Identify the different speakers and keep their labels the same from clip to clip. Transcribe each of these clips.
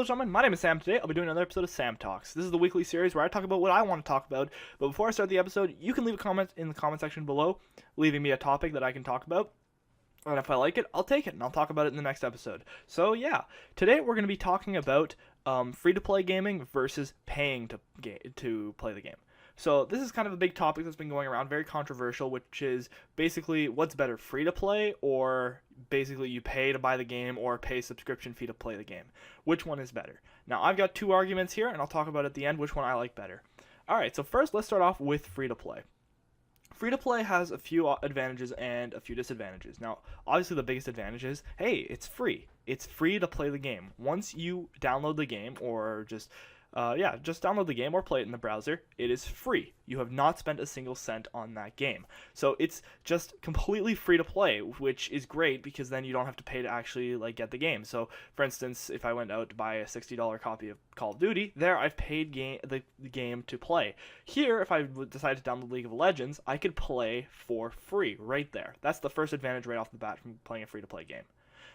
Speaker 1: Hello gentlemen, my name is Sam. Today I'll be doing another episode of Sam Talks. This is the weekly series where I talk about what I want to talk about, but before I start the episode, you can leave a comment in the comment section below, leaving me a topic that I can talk about, and if I like it, I'll take it, and I'll talk about it in the next episode. So yeah, today we're going to be talking about free-to-play gaming versus paying to play the game. So this is kind of a big topic that's been going around, very controversial, which is basically what's better, free to play, or basically you pay to buy the game or pay subscription fee to play the game. Which one is better? Now I've got two arguments here, and I'll talk about at the end which one I like better. Alright, so first let's start off with free to play. Free to play has a few advantages and a few disadvantages. Now, obviously the biggest advantage is, hey, it's free. It's free to play the game. Once you download the game or just download the game or play it in the browser, it is free. You have not spent a single cent on that game. So it's just completely free to play, which is great because then you don't have to pay to actually get the game. So for instance, if I went out to buy a $60 copy of Call of Duty, there I've paid the game to play. Here, if I decided to download League of Legends, I could play for free right there. That's the first advantage right off the bat from playing a free to play game.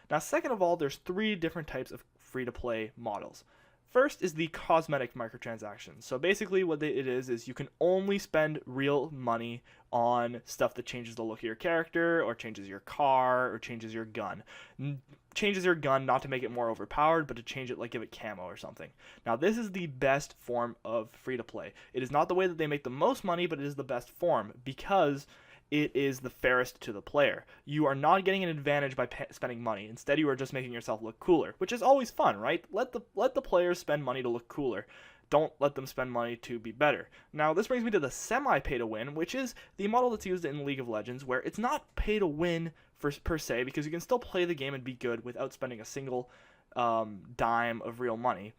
Speaker 1: Now, second of all, there's three different types of free to play models. First is the cosmetic microtransactions. So basically what it is you can only spend real money on stuff that changes the look of your character, or changes your car, or changes your gun. Changes your gun not to make it more overpowered, but to change it, like give it camo or something. Now this is the best form of free-to-play. It is not the way that they make the most money, but it is the best form because it is the fairest to the player. You are not getting an advantage by spending money. Instead, you are just making yourself look cooler, which is always fun, right? Let the players spend money to look cooler. Don't let them spend money to be better. Now, this brings me to the semi-pay-to-win, which is the model that's used in League of Legends, where it's not pay-to-win per se, because you can still play the game and be good without spending a single dime of real money.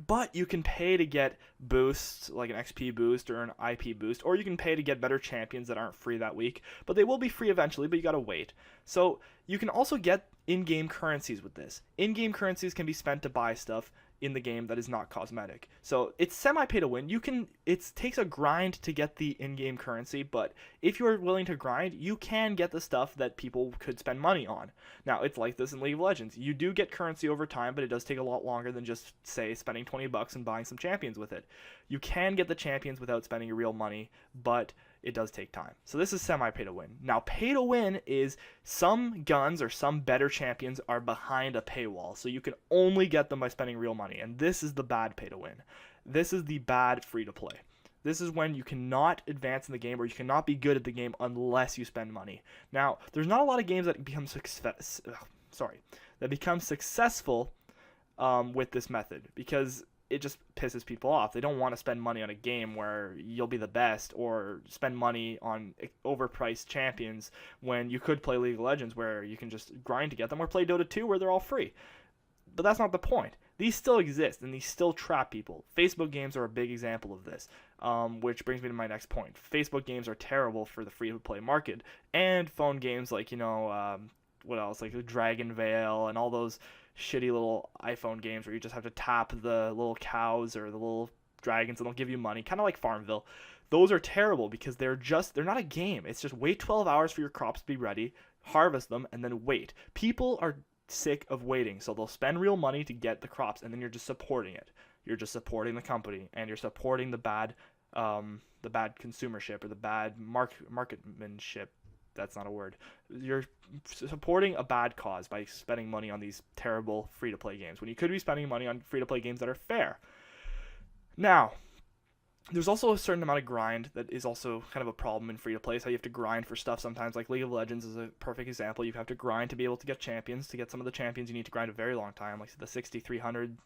Speaker 1: But you can pay to get boosts, like an XP boost or an IP boost, or you can pay to get better champions that aren't free that week, but they will be free eventually, but you gotta wait. So you can also get in-game currencies with this. In-game currencies can be spent to buy stuff in the game that is not cosmetic. So it's semi-pay to win. It takes a grind to get the in-game currency, but if you're willing to grind, you can get the stuff that people could spend money on. Now, it's like this in League of Legends. You do get currency over time, but it does take a lot longer than just, say, spending $20 and buying some champions with it. You can get the champions without spending your real money, but it does take time. So this is semi-pay to win. Now, pay to win is some guns or some better champions are behind a paywall, so you can only get them by spending real money, and this is the bad pay to win. This is the bad free to play. This is when you cannot advance in the game, or you cannot be good at the game unless you spend money. Now, there's not a lot of games that become successful with this method, because it just pisses people off. They don't want to spend money on a game where you'll be the best, or spend money on overpriced champions when you could play League of Legends where you can just grind to get them, or play Dota 2 where they're all free. But that's not the point. These still exist, and these still trap people. Facebook games are a big example of this, which brings me to my next point. Facebook games are terrible for the free-to-play market, and phone games like, what else, like Dragon Veil and all those shitty little iPhone games where you just have to tap the little cows or the little dragons and they'll give you money, kind of like Farmville. Those are terrible because they're not a game. It's just wait 12 hours for your crops to be ready, harvest them, and then wait. People are sick of waiting, so they'll spend real money to get the crops, and then you're just supporting it. You're just supporting the company, and you're supporting the bad consumership, or the bad marketmanship. That's not a word. You're supporting a bad cause by spending money on these terrible free-to-play games, when you could be spending money on free-to-play games that are fair. Now, there's also a certain amount of grind that is also kind of a problem in free-to-play. So you have to grind for stuff sometimes, like League of Legends is a perfect example. You have to grind to be able to get champions. To get some of the champions, you need to grind a very long time. Like the 6300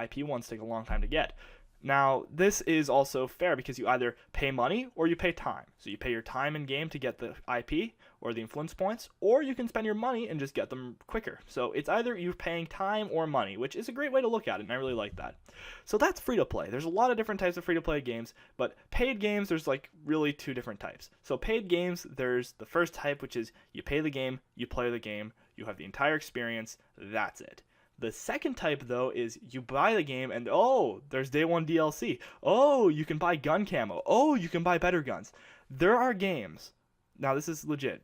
Speaker 1: IP ones take a long time to get. Now, this is also fair because you either pay money or you pay time. So you pay your time in game to get the IP or the influence points, or you can spend your money and just get them quicker. So it's either you're paying time or money, which is a great way to look at it, and I really like that. So that's free to play. There's a lot of different types of free to play games, but paid games, there's like really two different types. So paid games, there's the first type, which is you pay the game, you play the game, you have the entire experience, that's it. The second type, though, is you buy the game and, oh, there's day one DLC. Oh, you can buy gun camo. Oh, you can buy better guns. There are games, now this is legit,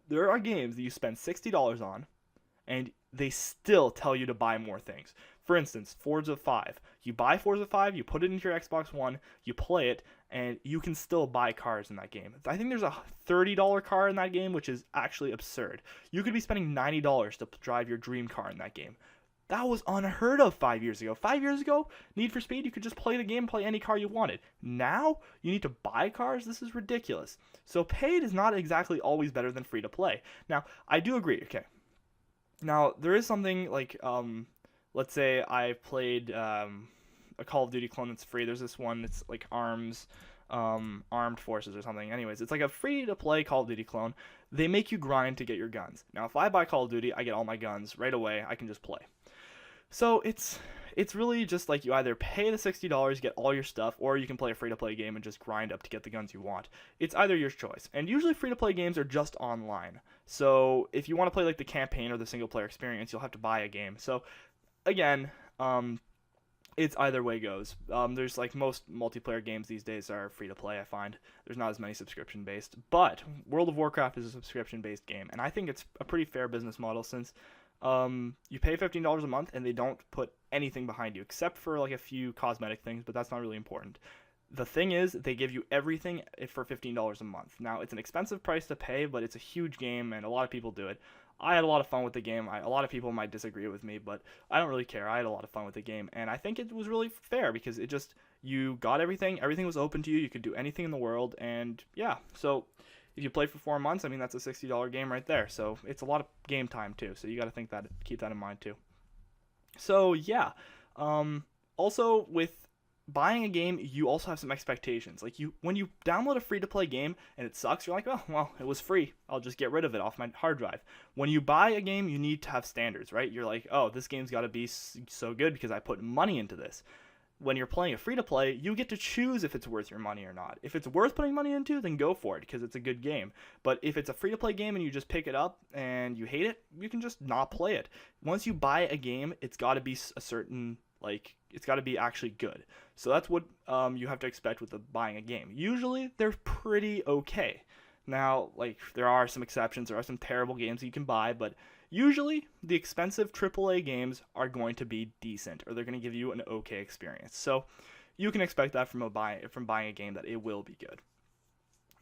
Speaker 1: there are games that you spend $60 on, and they still tell you to buy more things. For instance, Forza 5. You buy Forza 5, you put it into your Xbox One, you play it, and you can still buy cars in that game. I think there's a $30 car in that game, which is actually absurd. You could be spending $90 to drive your dream car in that game. That was unheard of 5 years ago. 5 years ago, Need for Speed, you could just play the game, play any car you wanted. Now, you need to buy cars? This is ridiculous. So paid is not exactly always better than free to play. Now, I do agree, okay. Now, there is something like, let's say I played a Call of Duty clone that's free. There's this one that's like Armed Forces or something. Anyways, it's like a free-to-play Call of Duty clone. They make you grind to get your guns. Now, if I buy Call of Duty, I get all my guns right away. I can just play. So it's really just like you either pay the $60, get all your stuff, or you can play a free-to-play game and just grind up to get the guns you want. It's either your choice. And usually free-to-play games are just online. So if you want to play like the campaign or the single-player experience, you'll have to buy a game. So again, it's either way goes. There's like most multiplayer games these days are free-to-play, I find. There's not as many subscription-based. But World of Warcraft is a subscription-based game, and I think it's a pretty fair business model since you pay $15 a month and they don't put anything behind you except for like a few cosmetic things, but that's not really important. The thing is, they give you everything for $15 a month. Now, it's an expensive price to pay, but it's a huge game and a lot of people do it. I had a lot of fun with the game. A lot of people might disagree with me, but I don't really care. I had a lot of fun with the game, and I think it was really fair because it just, you got everything was open to you, you could do anything in the world, and yeah, so if you play for 4 months, I mean, that's a $60 game right there. So it's a lot of game time too. So you got to keep that in mind too. So yeah, also with buying a game, you also have some expectations. Like when you download a free-to-play game and it sucks, you're like, oh, well, it was free. I'll just get rid of it off my hard drive. When you buy a game, you need to have standards, right? You're like, oh, this game's got to be so good because I put money into this. When you're playing a free-to-play, you get to choose if it's worth your money or not. If it's worth putting money into, then go for it, because it's a good game. But if it's a free-to-play game and you just pick it up and you hate it, you can just not play it. Once you buy a game, it's got to be a certain, like, it's got to be actually good. So that's what you have to expect with buying a game. Usually, they're pretty okay. Now, like, there are some exceptions. There are some terrible games you can buy, but usually, the expensive AAA games are going to be decent, or they're going to give you an okay experience. So, you can expect that from buying a game, that it will be good.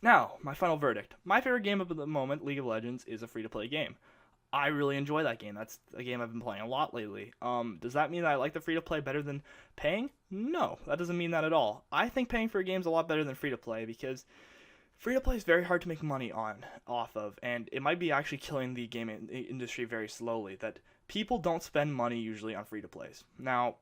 Speaker 1: Now, my final verdict. My favorite game at the moment, League of Legends, is a free-to-play game. I really enjoy that game. That's a game I've been playing a lot lately. Does that mean that I like the free-to-play better than paying? No, that doesn't mean that at all. I think paying for a game is a lot better than free-to-play, because free-to-play is very hard to make money off of, and it might be actually killing the game industry very slowly, that people don't spend money usually on free-to-plays. Now,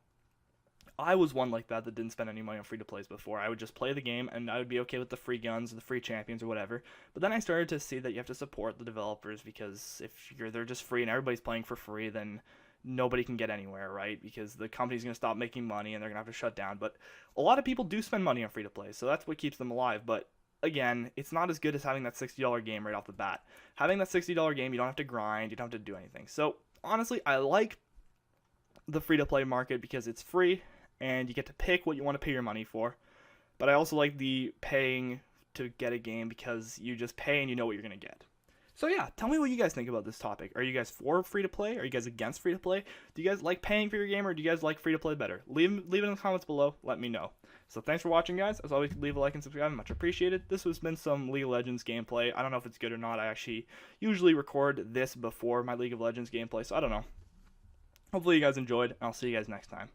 Speaker 1: I was one like that didn't spend any money on free-to-plays before. I would just play the game, and I would be okay with the free guns, or the free champions, or whatever. But then I started to see that you have to support the developers, because if they're just free and everybody's playing for free, then nobody can get anywhere, right? Because the company's going to stop making money, and they're going to have to shut down. But a lot of people do spend money on free-to-plays, so that's what keeps them alive. But again, it's not as good as having that $60 game right off the bat. Having that $60 game, you don't have to grind, you don't have to do anything. So, honestly, I like the free-to-play market because it's free, and you get to pick what you want to pay your money for. But I also like the paying to get a game because you just pay and you know what you're going to get. So yeah, tell me what you guys think about this topic. Are you guys for free-to-play? Are you guys against free-to-play? Do you guys like paying for your game, or do you guys like free-to-play better? Leave it in the comments below. Let me know. So thanks for watching, guys. As always, leave a like and subscribe. Much appreciated. This has been some League of Legends gameplay. I don't know if it's good or not. I actually usually record this before my League of Legends gameplay, so I don't know. Hopefully you guys enjoyed, and I'll see you guys next time.